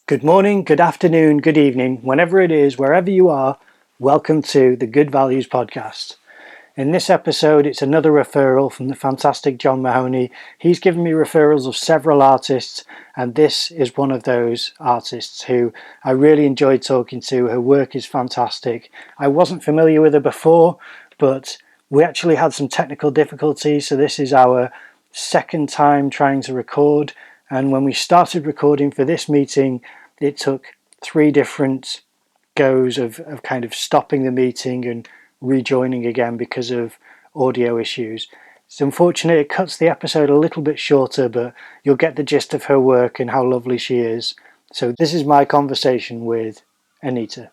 Good morning, good afternoon, good evening, whenever it is, wherever you are, welcome to the Good Values Podcast. In this episode, it's another referral from the fantastic John Mahoney. He's given me referrals of several artists, and this is one of those artists who I really enjoyed talking to. Her work is fantastic. I wasn't familiar with her before, but we actually had some technical difficulties, so this is our second time trying to record. And when we started recording for this meeting, it took 3 different goes of kind of stopping the meeting and rejoining again because of audio issues. It's unfortunate, it cuts the episode a little bit shorter, but you'll get the gist of her work and how lovely she is. So this is my conversation with Anita.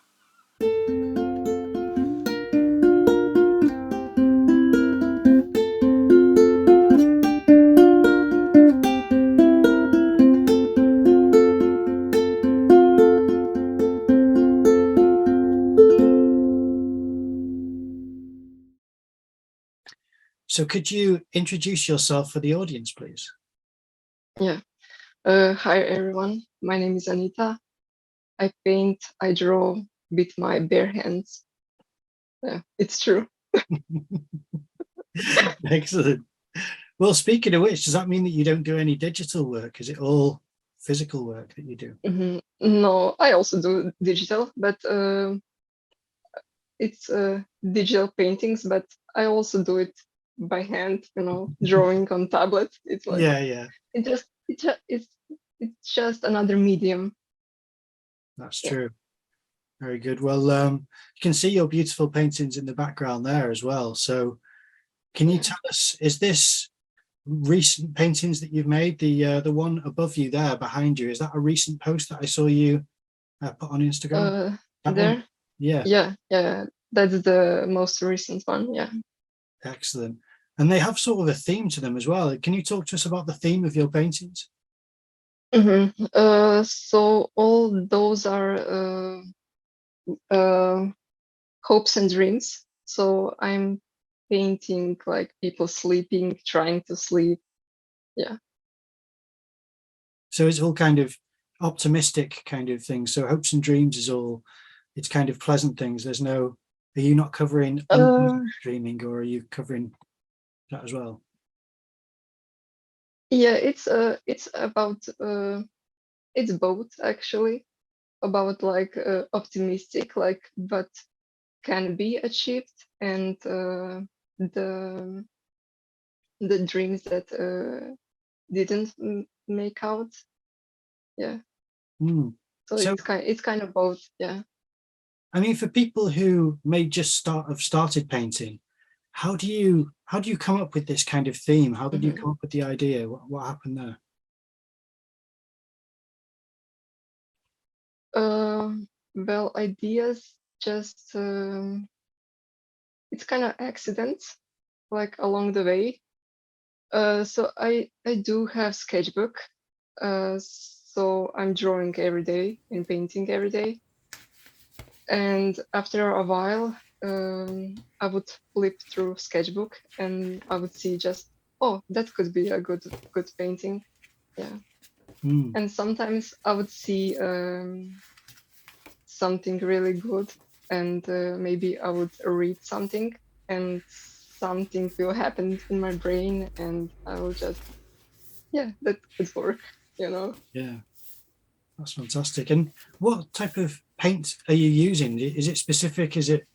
So could you introduce yourself for the audience, please? Yeah. Hi, everyone. My name is Anita. I paint, I draw with my bare hands. Yeah, it's true. Excellent. Well, speaking of which, does that mean that you don't do any digital work? Is it all physical work that you do? No, I also do digital, but it's digital paintings, but I also do it by hand, drawing on tablet. It's like Yeah. it's just another medium. That's Yeah. true. Very good. Well, you can see your beautiful paintings in the background there as well. So can you tell us, is this recent paintings that you've made? The one above you there behind you, is that a recent post that I saw you put on Instagram? That There? one? Yeah. Yeah. That's the most recent one. Yeah. Excellent. And they have sort of a theme to them as well. Can you talk to us about the theme of your paintings? So all those are hopes and dreams. So I'm painting like people sleeping, trying to sleep. Yeah. So it's all kind of optimistic kind of things. So hopes and dreams is all, it's kind of pleasant things. There's no, are you not covering dreaming, or are you covering that as well? Yeah, it's about it's both actually, about like optimistic, like what can be achieved, and the dreams that didn't make out. Yeah. So So it's kind of both. Yeah. I mean, for people who may just have started painting, how do you come up with this kind of theme? How did you come up with the idea? What happened there? Well, ideas just it's kind of accidents, like along the way. So I do have sketchbook. So I'm drawing every day and painting every day. And after a while, I would flip through sketchbook and I would see just, oh, that could be a good painting. Yeah. And sometimes I would see something really good, and maybe I would read something and something will happen in my brain and I will just, yeah, that could work. Yeah, that's fantastic. And what type of paint are you using? Is it specific? Is it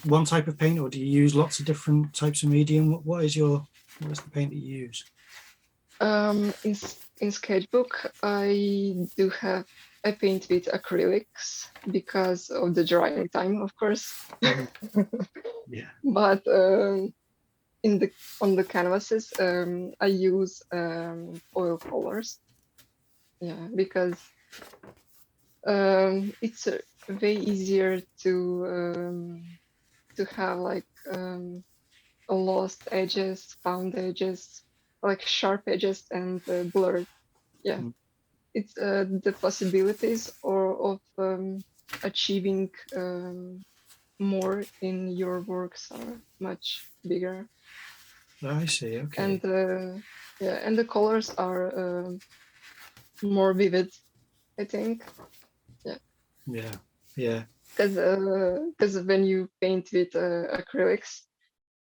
one type of paint, or do you use lots of different types of medium? What is the paint that you use? In sketchbook, I paint with acrylics because of the drying time, of course. Yeah. But on the canvases, I use oil colors. Yeah, because it's way easier to have like lost edges, found edges, like sharp edges and blurred. Yeah. It's the possibilities of achieving more in your works are much bigger. I see. Okay. And and the colors are more vivid. I think. Yeah. Yeah. Because when you paint with acrylics,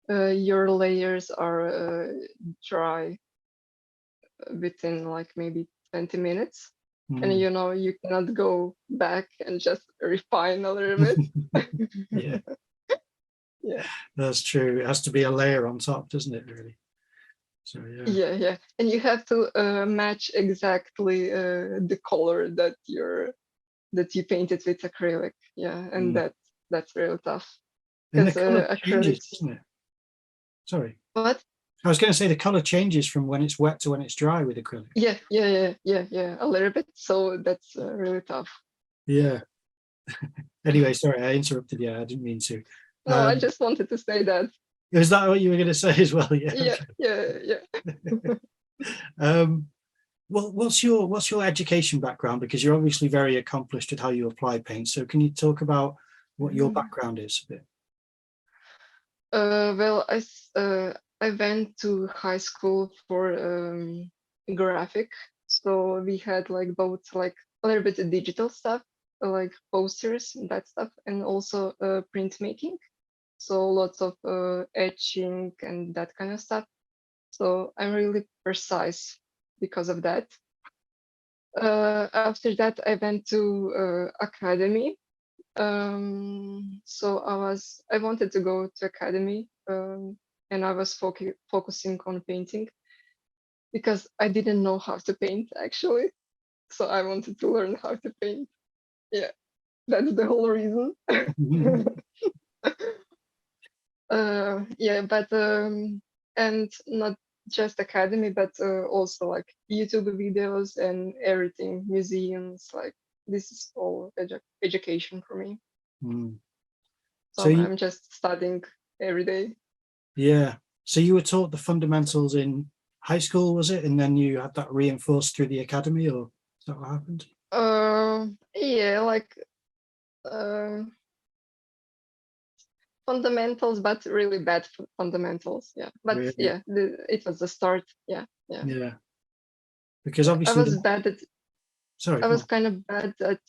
your layers are dry within like maybe 20 minutes. And Mm. you cannot go back and just refine a little bit. Yeah, Yeah. that's true. It has to be a layer on top, doesn't it, really? So Yeah. And you have to match exactly the color that you painted with acrylic. Yeah, and Mm. that's really tough And the because color changes, acrylics. doesn't it? Sorry. What? I was going to say the color changes from when it's wet to when it's dry with acrylic. Yeah, a little bit. So that's really tough. Yeah. Anyway, sorry, I interrupted you. I didn't mean to. No, I Um, just wanted to say that. is that what you were going to say as well? Yeah. Yeah, Okay. yeah. Um, well, what's your education background? Because you're obviously very accomplished at how you apply paint. So can you talk about what your Mhm. background is a bit? Well, I went to high school for graphic, so we had like both like a little bit of digital stuff, like posters and that stuff, and also printmaking. So lots of etching and that kind of stuff. So I'm really precise because of that. After that, I went to academy. So I wanted to go to academy, and I was focusing on painting because I didn't know how to paint actually. So I wanted to learn how to paint. Yeah, that's the whole reason. Yeah, but and not just academy, but also like YouTube videos and everything, museums. Like this is all education for me. Mm. So So you, I'm just studying every day. yeah. So you were taught the fundamentals in high school, was it? And then you had that reinforced through the academy, or is that what happened? Yeah, like uh, fundamentals, but really bad fundamentals. Yeah, but Really? yeah, it was the start. Yeah. Yeah. Because I obviously was the, bad at. sorry, I go was on. kind of bad at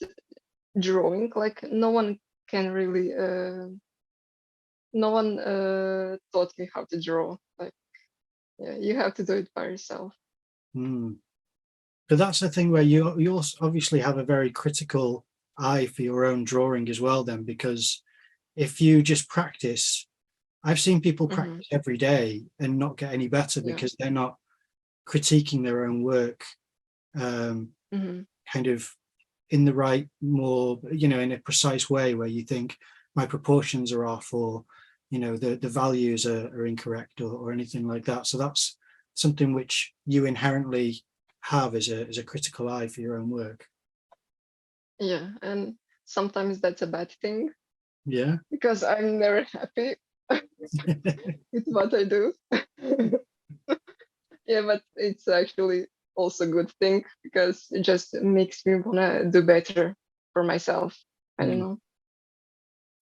drawing. Like no one taught me how to draw. Like, yeah, you have to do it by yourself. Mm. But that's the thing where you also obviously have a very critical eye for your own drawing as well, then, because if you just practice, I've seen people Hmm. practice every day and not get any better Yeah. because they're not critiquing their own work, um, Hmm. kind of in the right, more, in a precise way where you think my proportions are off, or the values are incorrect, or anything like that. So that's something which you inherently have as a critical eye for your own work. Yeah, and sometimes that's a bad thing Yeah. because I'm never happy with what I do. Yeah, but it's actually also a good thing because it just makes me wanna do better for myself. I don't Mm. know.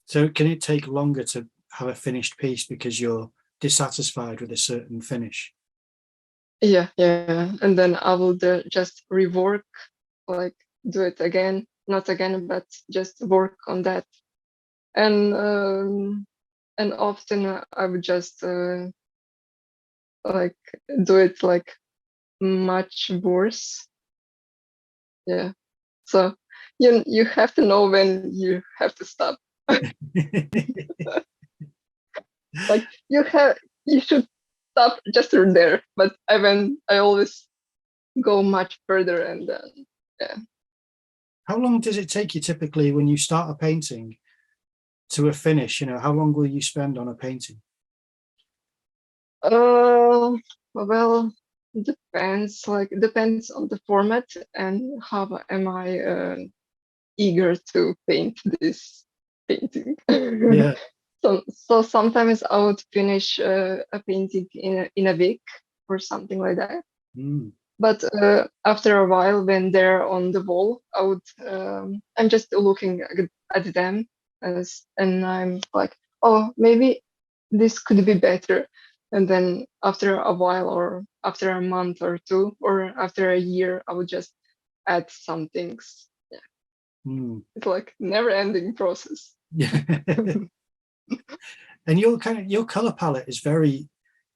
So can it take longer to have a finished piece because you're dissatisfied with a certain finish? Yeah. And then I will just rework, like do it again, not again, but just work on that. And often I would just like do it like much worse. Yeah. So you have to know when you have to stop. Like you should stop just there. But I always go much further and then yeah. How long does it take you typically when you start a painting to a finish? How long will you spend on a painting? Well, depends. Like depends on the format and how am I eager to paint this painting. Yeah. So sometimes I would finish a painting in a week or something like that. Mm. But after a while, when they're on the wall, I'm just looking at them and I'm like, oh, maybe this could be better. And then after a while, or after a month or two, or after a year, I would just add some things. It's like never-ending process. Yeah. And your color palette is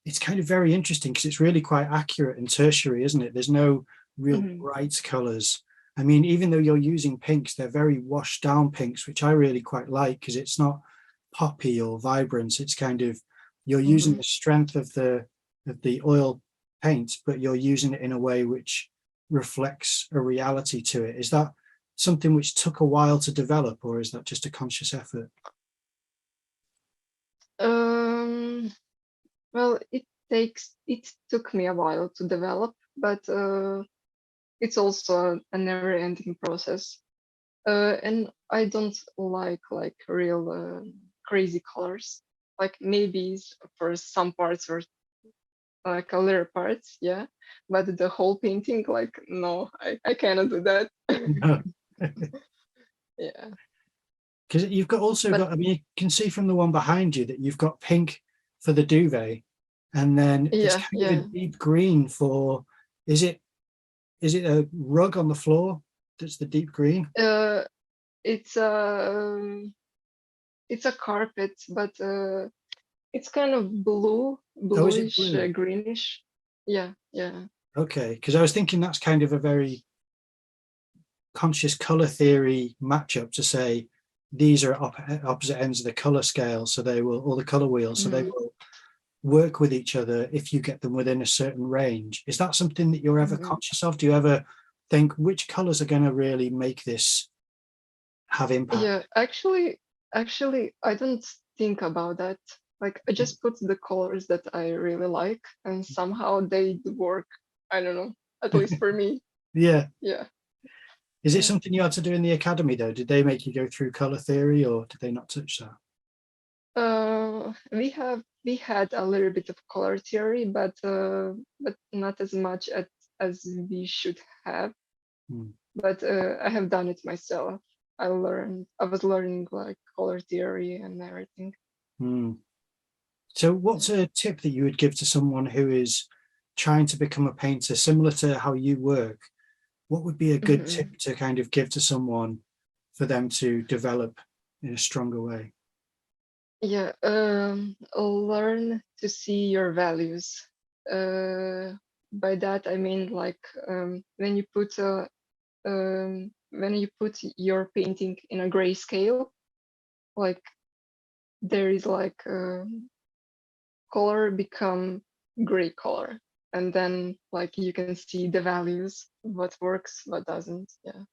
it's kind of very interesting because it's really quite accurate and tertiary, isn't it? There's no real bright colors. I mean, even though you're using pinks, they're very washed down pinks, which I really quite like because it's not poppy or vibrant. It's kind of, you're using the strength of the oil paint, but you're using it in a way which reflects a reality to it. Is that something which took a while to develop, or is that just a conscious effort? Well, it took me a while to develop, but it's also a never-ending process. And I don't like real crazy colors. Like maybe for some parts or like a little parts, yeah. But the whole painting, like no, I cannot do that. No. Yeah. Because you've also But got, I mean, you can see from the one behind you that you've got pink for the duvet, and then there's yeah, kind of a yeah. deep green for, is it a rug on the floor that's the deep green? Uh, it's it's a carpet, but it's kind of Oh, is it bluish, blue? greenish. Yeah, yeah. Okay, because I was thinking that's kind of a very conscious color theory matchup to say these are opposite ends of the color scale, so they will, or the color wheel, so they Mhm, will work with each other if you get them within a certain range. Is that something that you're ever mhm. conscious of? Do you ever think which colors are going to really make this have impact? Yeah, actually, I don't think about that. Like, I just put the colors that I really like, and somehow they work. I don't know, at least for me. Yeah. Yeah, Is it yeah. something you had to do in the academy though? Did they make you go through color theory, or did they not touch that? We had a little bit of color theory, but not as much as we should have. Hmm. But I have done it myself. I was learning like color theory and everything. Hmm. So Yeah. what's a tip that you would give to someone who is trying to become a painter, similar to how you work? What would be a good Mhm. tip to kind of give to someone for them to develop in a stronger way? Yeah, learn to see your values. By that I mean like when you put your painting in a grayscale, like there is like color become gray color, and then like you can see the values, what works, what doesn't. Yeah,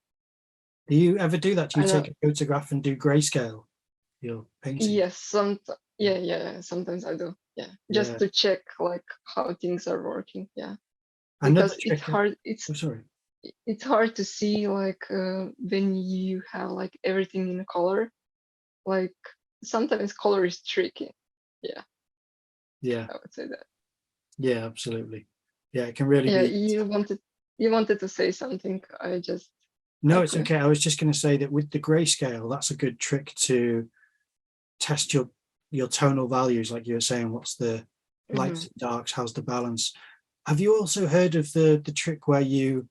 Do you ever do that? Do you I know. take a photograph and do grayscale your painting? Yes, yeah, sometimes I do. Yeah, just Yeah. to check like how things are working. Yeah, Another because trick. Oh, sorry. it's hard to see like when you have like everything in color. Like sometimes color is tricky. Yeah, Yeah. I would say that. Yeah, absolutely. Yeah, it can really Yeah, be. you wanted to say something. I just No, cut it's you. okay. I was just going to say that with the grayscale, that's a good trick to test your tonal values, like you were saying. What's the lights Hmm. and darks? How's the balance? Have you also heard of the trick where you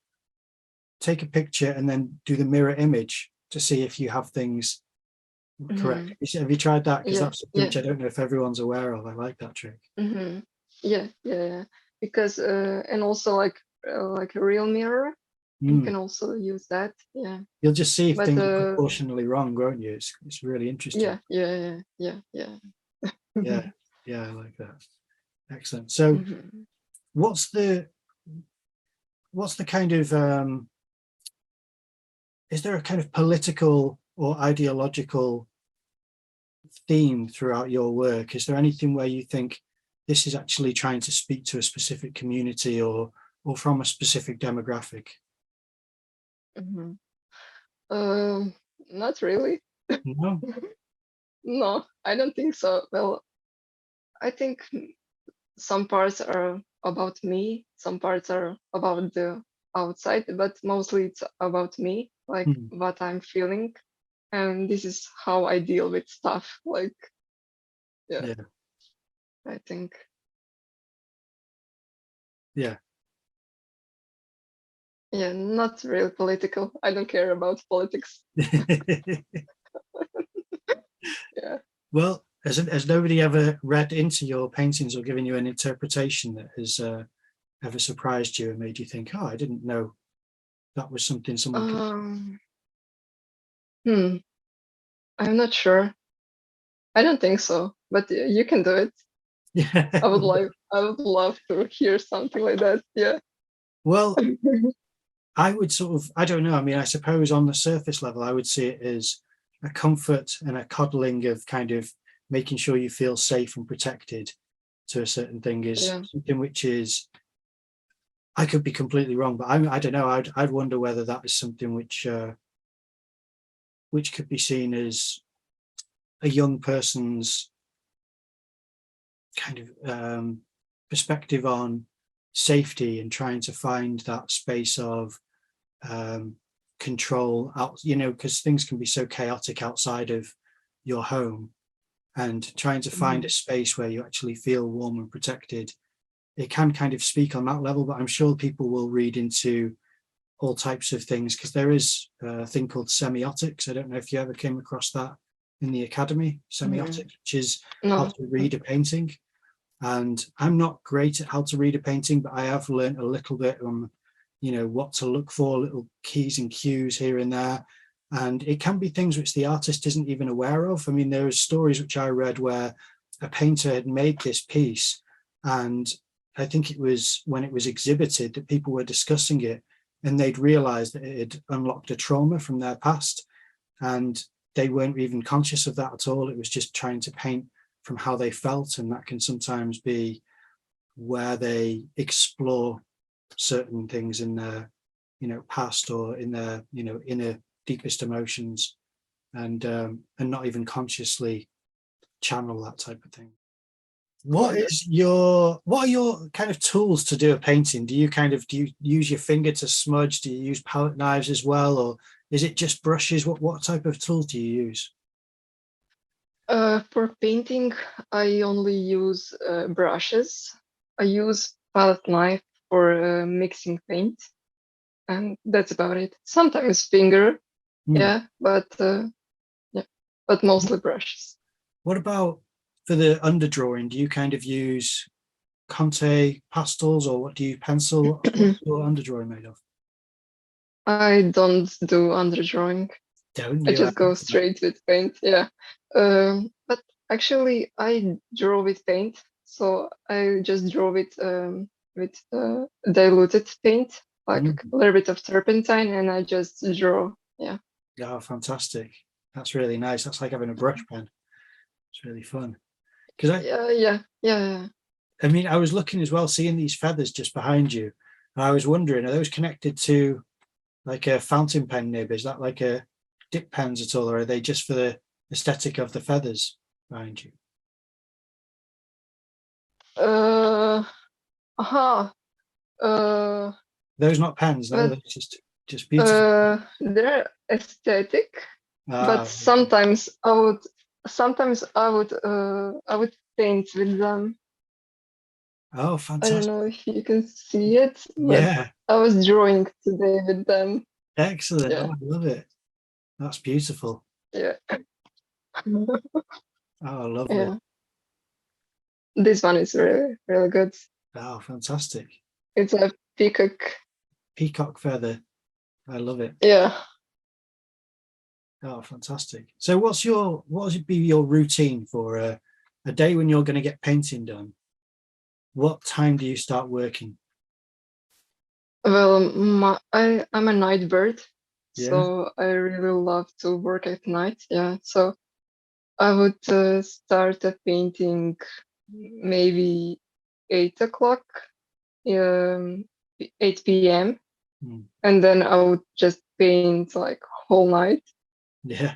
take a picture and then do the mirror image to see if you have things correct? Hmm. Have you tried that? Because Yeah, that's something yeah. which I don't know if everyone's aware of. I like that trick. Hmm. Yeah, yeah, yeah. Because and also like a real mirror, you Mm. can also use that. Yeah, You'll just see if but things are proportionally wrong, won't you? It's really interesting. yeah, yeah, yeah, yeah, Yeah, yeah. yeah, I like that. Excellent. So, Hmm. what's the kind of is there a kind of political or ideological theme throughout your work? Is there anything where you think this is actually trying to speak to a specific community or from a specific demographic? Hmm. Um, Not really. No. No, I don't think so. Well, I think some parts are about me, some parts are about the outside, but mostly it's about me, like Hmm. what I'm feeling, and this is how I deal with stuff. Like, yeah, Yeah, I think. yeah. Yeah, not really political. I don't care about politics. Yeah. Well, has nobody ever read into your paintings or given you an interpretation that has ever surprised you and made you think, oh, I didn't know that was something someone could. Um, hmm. I'm not sure. I don't think so, but you can do it. Yeah. I would love to hear something like that. Yeah. Well, I would sort of, I don't know. I mean, I suppose on the surface level, I would see it as a comfort and a coddling of kind of making sure you feel safe and protected to a certain thing is Yeah. something which is, I could be completely wrong, but I don't know. I'd wonder whether that is something which could be seen as a young person's kind of perspective on safety and trying to find that space of um, control out, because things can be so chaotic outside of your home, and trying to find a Mhm. space where you actually feel warm and protected. It can kind of speak on that level, but I'm sure people will read into all types of things because there is a thing called semiotics. I don't know if you ever came across that in the academy, semiotics, which is how No. to read a painting. And I'm not great at how to read a painting, but I have learned a little bit on, what to look for, little keys and cues here and there. And it can be things which the artist isn't even aware of. I mean, there are stories which I read where a painter had made this piece, and I think it was when it was exhibited that people were discussing it, and they'd realized that it had unlocked a trauma from their past. And they weren't even conscious of that at all. It was just trying to paint from how they felt, and that can sometimes be where they explore certain things in their past or in their inner deepest emotions, and not even consciously channel that type of thing. Oh, that. What are your kind of tools to do a painting? Do you use your finger to smudge? Do you use palette knives as well, or is it just brushes? What type of tools do you use? For painting, I only use brushes. I use palette knife for mixing paint, and that's about it. Sometimes finger, Hmm. yeah, yeah, but mostly brushes. What about for the underdrawing? Do you kind of use Conte pastels, or what do you pencil? What's your underdrawing made of? I don't do underdrawing. Don't I you? just go straight with paint. Yeah. But actually, I draw with paint, so I just draw with diluted paint, like Mm. a little bit of turpentine, and I just draw. Yeah. Oh, fantastic! That's really nice. That's like having a brush pen. It's really fun. Because Yeah. I mean, I was looking as well, seeing these feathers just behind you, and I was wondering, are those connected to like a fountain pen nib? Is that like a dip pens at all, or are they just for the aesthetic of the feathers behind you? Uh. Aha. Uh. Those not pens, no, But they're just beautiful. they're aesthetic. But Ah, I would paint with them. oh, I don't know fantastic! if you can see it, but Yeah, I was drawing today with them. excellent. Oh, Yeah, I love it. That's beautiful. yeah, Oh, lovely. yeah. This one is really, really good. Oh, fantastic. It's a peacock. Peacock feather. I love it. Yeah. Oh, fantastic. So what would be your routine for a day when you're going to get painting done? What time do you start working? Well, I'm a night bird, Yeah. so I really love to work at night. Yeah, so I would start a painting maybe 8 o'clock, um, 8 p.m. Hmm. And then I would just paint like whole night Yeah.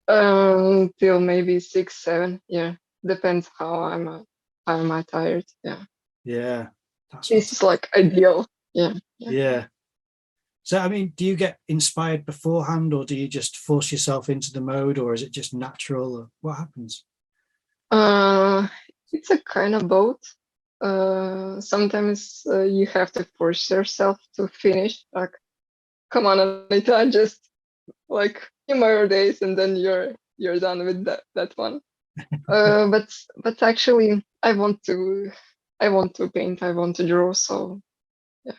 till maybe 6, 7. Yeah, depends how am I tired. Yeah, Yeah. That's this is fantastic. like ideal. Yeah, yeah. Yeah. So, I mean, do you get inspired beforehand, or do you just force yourself into the mode, or is it just natural? Or what happens? Uh, it's a kind of both. Sometimes you have to force yourself to finish. Like come on, Anita, just like few more days, and then you're done with that one. But actually, I want to paint. I want to draw. So yeah.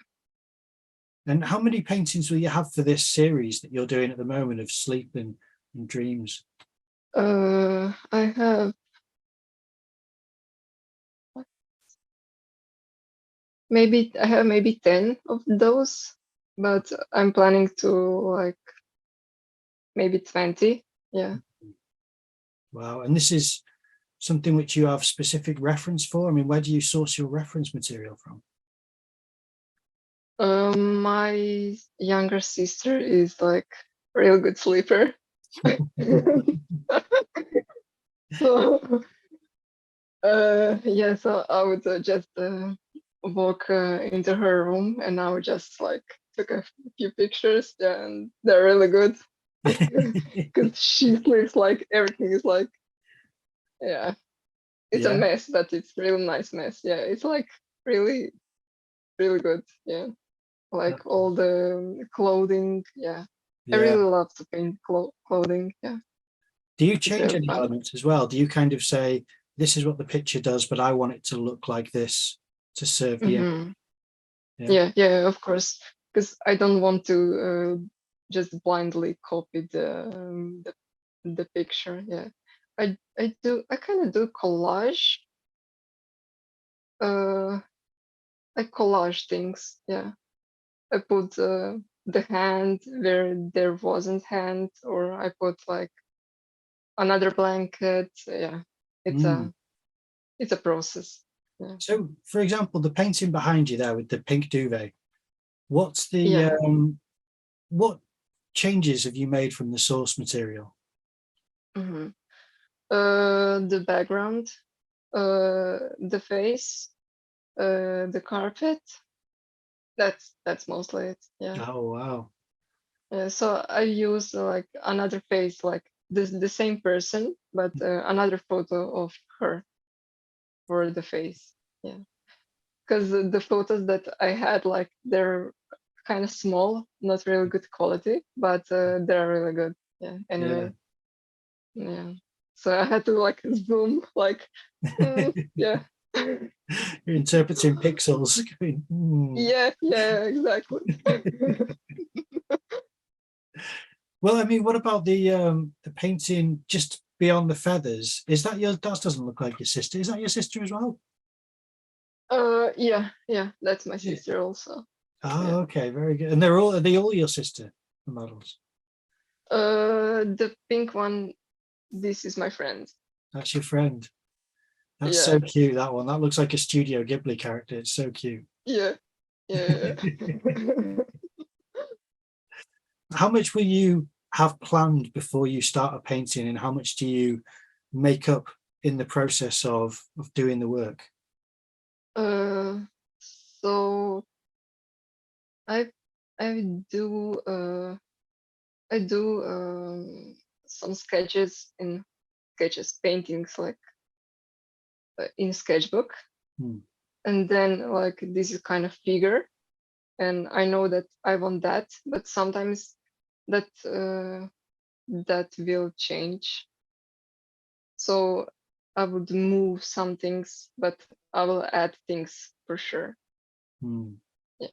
And how many paintings will you have for this series that you're doing at the moment of sleep and dreams? I have maybe 10 of those, but I'm planning to like maybe 20. Yeah. Wow. And this is something which you have specific reference for? I mean, where do you source your reference material from? My younger sister is like a real good sleeper. So yeah, so I would just walk into her room, and I would just like took a few pictures, and they're really good because she sleeps like everything is like, yeah, it's a Yeah, mess, but it's really nice mess. Yeah, it's like really really good. Yeah, like all the clothing. Yeah, I yeah. really love to paint clothing. Yeah, Do you it's change really any fun. elements as well? Do you kind of say, this is what the picture does, but I want it to look like this to serve the image? Hmm. Yeah. Yeah, yeah, of course, because I don't want to just blindly copy the picture. Yeah, I kind of do collage. Uh, I collage things. Yeah, I put the hand where there wasn't hand, or I put like another blanket. Yeah, it's Mm. a process. Yeah, So, for example, the painting behind you there with the pink duvet, what's the yeah. what changes have you made from the source material? Hmm. The background, the face, the carpet. That's mostly it. Yeah. Oh, wow. So I use like another face, like the same person, but another photo of her for the face. Yeah. Because the photos that I had, like they're kind of small, not really good quality, but they're really good. Yeah. Yeah. Anyway. Yeah. So I had to like zoom, like, yeah. You're interpreting pixels. Going, Yeah, yeah, exactly. Well, I mean, what about the painting just beyond the feathers? Is that your? That doesn't look like your sister. Is that your sister as well? Yeah, yeah, that's my Yeah. sister also. Oh, Yeah. okay, very good. And are they all your sister, the models? The pink one, this is my friend. That's your friend. That's Yeah, so cute. That one. That looks like a Studio Ghibli character. It's so cute. yeah, yeah. How much will you have planned before you start a painting, and how much do you make up in the process of doing the work? uh, so I I do I do some sketches paintings like in sketchbook, Hmm. and then like this is kind of figure, and I know that I want that, but sometimes that that will change. So I would move some things, but I will add things for sure. Hmm. Yeah.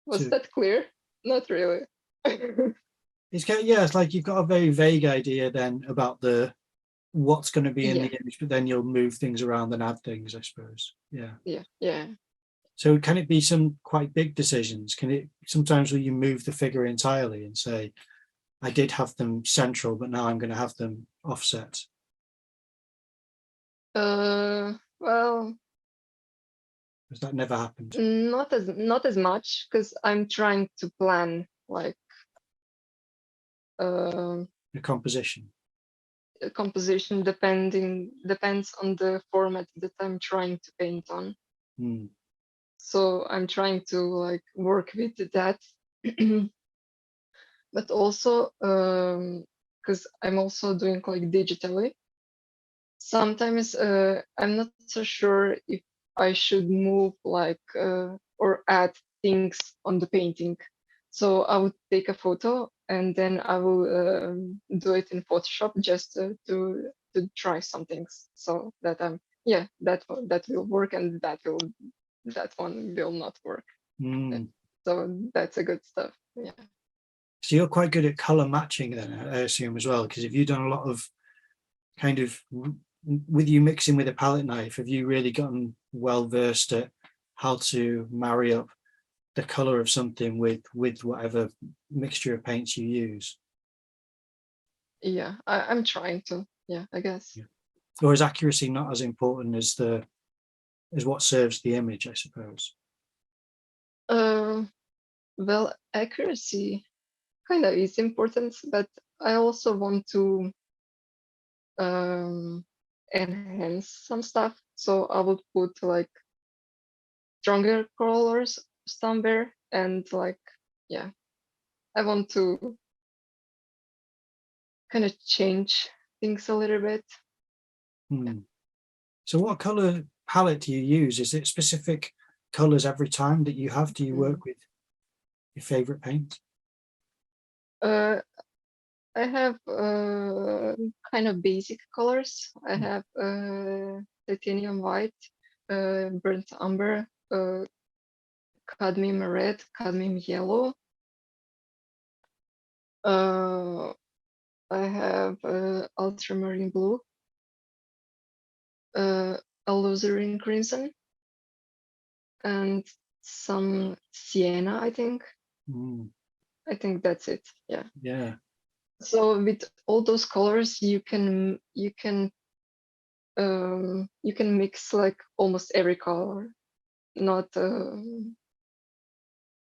Was So that clear? Not really. it's kind of, yeah, it's like you've got a very vague idea then about the what's going to be in the Yeah, image, but then you'll move things around and add things, I suppose. Yeah. yeah, yeah. So can it be some quite big decisions? Can it sometimes will you move the figure entirely and say, I did have them central, but now I'm going to have them offset? Well, Because that never happened. not as much because I'm trying to plan like um The composition. a composition depends on the format that I'm trying to paint on. Hmm. So I'm trying to like work with that. But also because I'm also doing like digitally. Sometimes I'm not so sure if I should move like or add things on the painting. So I would take a photo and then I will do it in Photoshop just to try some things, so that that will work and that one will not work. Mm. So that's a good stuff. Yeah. So you're quite good at color matching then, I assume, as well, because if you've done a lot of kind of, with you mixing with a palette knife, have you really gotten well versed at how to marry up the color of something with whatever mixture of paints you use? Yeah, I'm trying to. Yeah, I guess. Yeah. Or is accuracy not as important as what serves the image, I suppose? Uh, well, accuracy kind of is important, but I also want to um, enhance some stuff. So I would put like stronger colors somewhere, and like, yeah, I want to kind of change things a little bit. Hmm. So what color palette do you use? Is it specific colors every time that you have? Do you Mm. work with your favorite paints? Uh, I have kind of basic colors. I Hmm. have titanium white, burnt umber, cadmium red, cadmium yellow. Uh, I have ultramarine blue, uh, alizarin crimson, and some sienna, I think. Mm. I think that's it. Yeah. Yeah. So with all those colors, you can mix like almost every color, not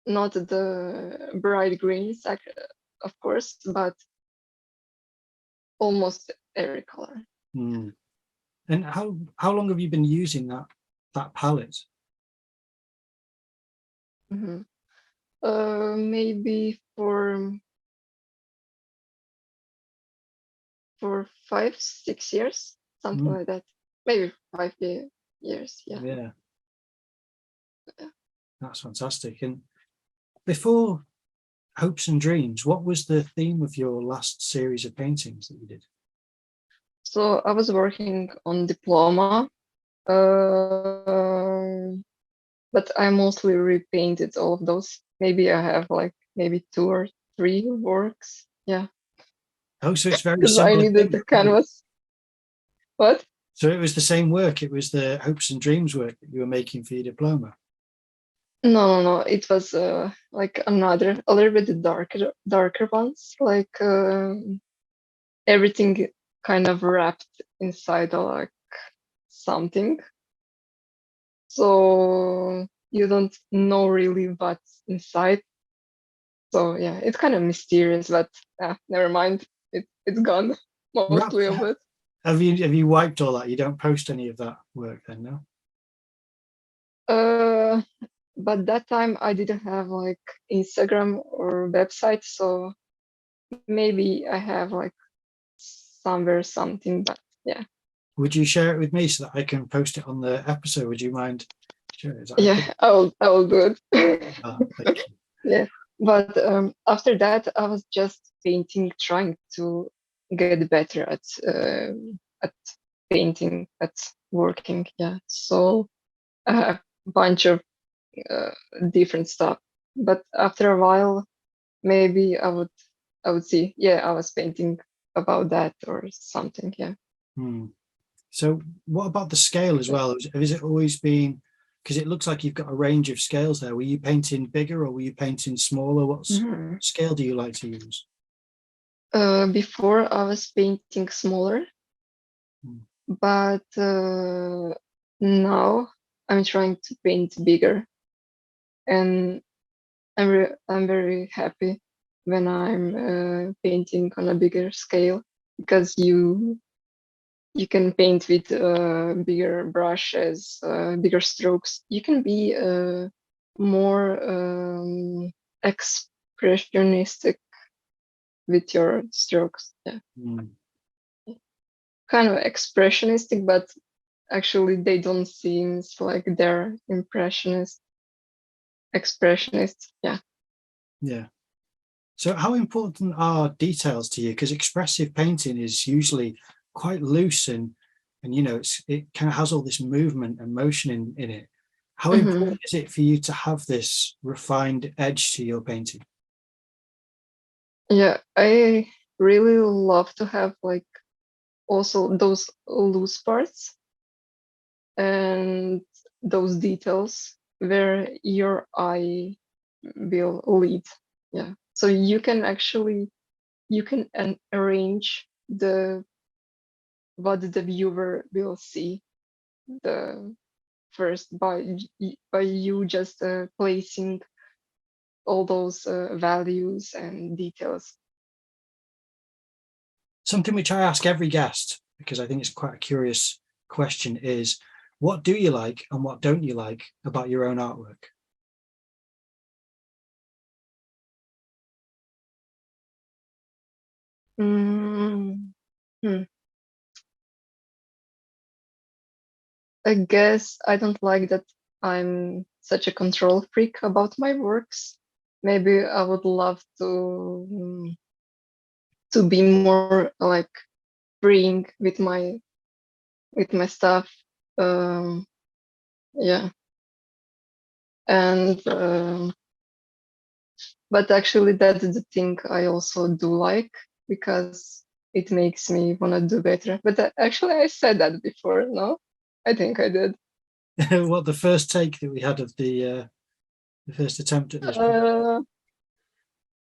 not the bright greens, of course, but almost every color. Mm. And how long have you been using that palette? Mhm. Maybe for 5, 6 years, something Mm. like that. Maybe years. Yeah. Yeah, Yeah. that's fantastic. And before Hopes and Dreams, what was the theme of your last series of paintings that you did? So I was working on diploma, but I mostly repainted all of those. Maybe I have like maybe 2 or 3 works. Yeah, Oh, so it's very because I similar needed thing. the canvas. What? So it was the same work. It was the Hopes and Dreams work that you were making for your diploma. No, no, no. It was like another, a little bit darker ones. Like everything kind of wrapped inside like something. So you don't know really what's inside. So yeah, it's kind of mysterious, but never mind. It's gone Wrap, mostly of it. have you wiped all that? You don't post any of that work then, no? Uh, but that time I didn't have like Instagram or website, so maybe I have like somewhere something, but yeah. Would you share it with me so that I can post it on the episode? Would you mind? Sure, is that okay? Yeah, I will do it. Thank you. Yeah, but after that, I was just painting, trying to get better at painting, at working. Yeah, so I have a bunch of uh, different stuff. But after a while, maybe I would see. Yeah, I was painting about that or something. Yeah. Hmm. So what about the scale as well? Has it always been, because it looks like you've got a range of scales there. Were you painting bigger or were you painting smaller? What Mhm. scale do you like to use? Before I was painting smaller, Hmm. but now I'm trying to paint bigger, and I'm very happy when I'm painting on a bigger scale, because you can paint with bigger brushes, bigger strokes. You can be more expressionistic with your strokes. Yeah, Hmm. kind of expressionistic, but actually they don't seem like they're expressionists. Yeah. Yeah. So how important are details to you? Because expressive painting is usually quite loose and you know, it kind of has all this movement and motion in it. How Hmm. important is it for you to have this refined edge to your painting? Yeah, I really love to have like also those loose parts and those details where your eye will lead. Yeah. So you can actually arrange the what the viewer will see the first by you just placing all those values and details. Something which I ask every guest, because I think it's quite a curious question, is what do you like and what don't you like about your own artwork? Mm, hmm. I guess I don't like that I'm such a control freak about my works. Maybe I would love to be more like freeing with my stuff. Um, yeah, and but actually that's the thing I also do like because it makes me want to do better. But actually, I said that before. No, I think I did. What the first take that we had of the first attempt at this? Uh,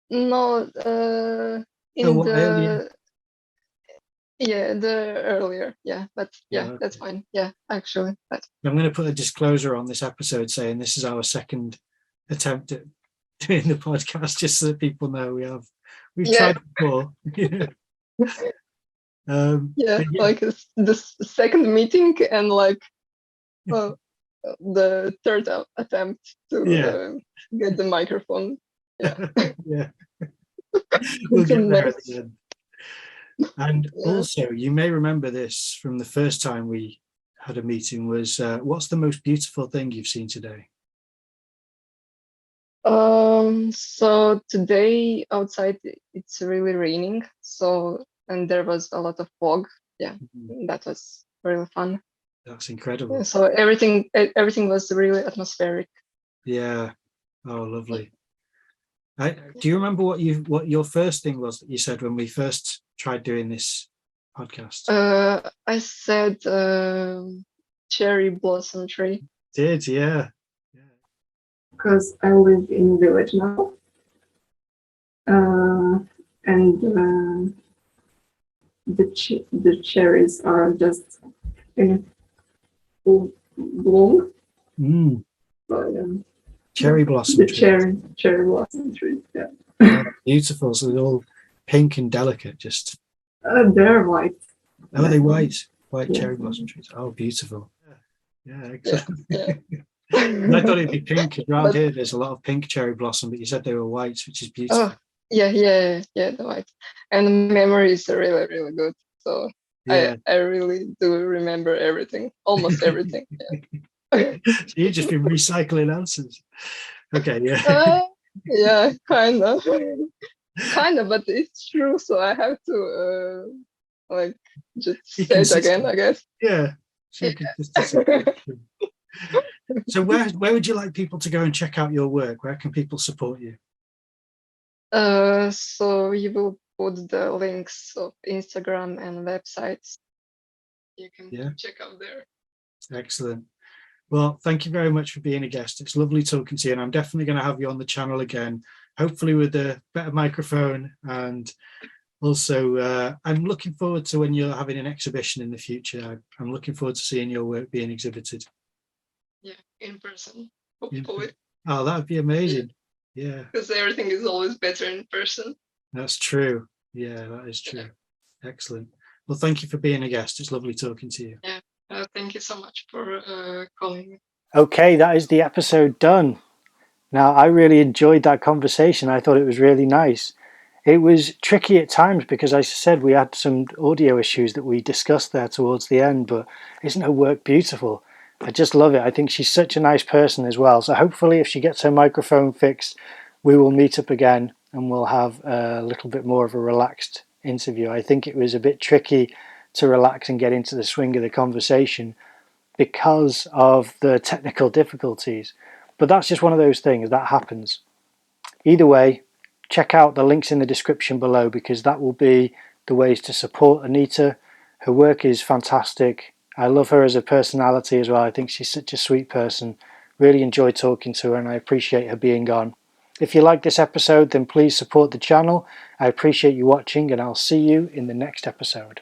no, Oh, in what earlier? the earlier, yeah, but Yeah, yeah, that's okay. fine. Yeah, actually, but I'm going to put a disclosure on this episode saying this is our second attempt at doing the podcast, just so that people know we've yeah, tried before. yeah, But yeah, like it's the second meeting and like uh, the third attempt to yeah, get the microphone. Yeah, yeah. We'll it's a get there at mess. the end. And Yeah. also, you may remember this from the first time we had a meeting. Was what's the most beautiful thing you've seen today? So today outside it's really raining, so and there was a lot of fog. Yeah, Mhm. that was really fun. That's Yeah, incredible. so everything was really atmospheric. Yeah. Oh, lovely. Do you remember what your first thing was that you said when we first tried doing this podcast? I said cherry blossom tree. Did yeah. Because I live in a village now, and the cherries are just in full bloom. Mm, So, cherry blossom the trees. cherry blossom trees. Yeah, Oh, beautiful. So they're all pink and delicate. Just they're white. oh, they That one. white Yeah, cherry blossom trees. Oh, beautiful. Yeah, yeah, excellent. yeah. I thought it'd be pink. Around But here, there's a lot of pink cherry blossom, but you said they were white, which is oh, beautiful. yeah, the white. And the memory is really, really good. So Yeah. I really do remember everything, almost everything. Yeah. So you've just been recycling answers. Okay, yeah. uh, yeah, kind of, kind of, but it's true. So I have to like just Be say it again, consistent. I guess. Yeah. Show consistency. Yeah. So where would you like people to go and check out your work? Where can people support you? So you will put the links of Instagram and websites. You can Yeah, check out there. excellent. Well, thank you very much for being a guest. It's lovely talking to you, and I'm definitely going to have you on the channel again, hopefully with a better microphone. And also, I'm looking forward to when you're having an exhibition in the future. I'm looking forward to seeing your work being exhibited. Yeah, in person, Yeah. hopefully. Oh, that would be Yeah, amazing. Yeah, because everything is always better in person. that's true. Yeah, that is Yeah, true. Excellent. Well, thank you for being a guest. It's lovely talking to you. yeah. Thank you so much for calling me. Okay, that is the episode done. Now, I really enjoyed that conversation. I thought it was really nice. It was tricky at times because, as I said, we had some audio issues that we discussed there towards the end, but isn't her work beautiful? I just love it. I think she's such a nice person as well. So hopefully if she gets her microphone fixed, we will meet up again and we'll have a little bit more of a relaxed interview. I think it was a bit tricky to relax and get into the swing of the conversation because of the technical difficulties. But that's just one of those things that happens. Either way, check out the links in the description below, because that will be the ways to support Anita. Her work is fantastic. I love her as a personality as well. I think she's such a sweet person. Really enjoy talking to her, and I appreciate her being on. If you like this episode, then please support the channel. I appreciate you watching, and I'll see you in the next episode.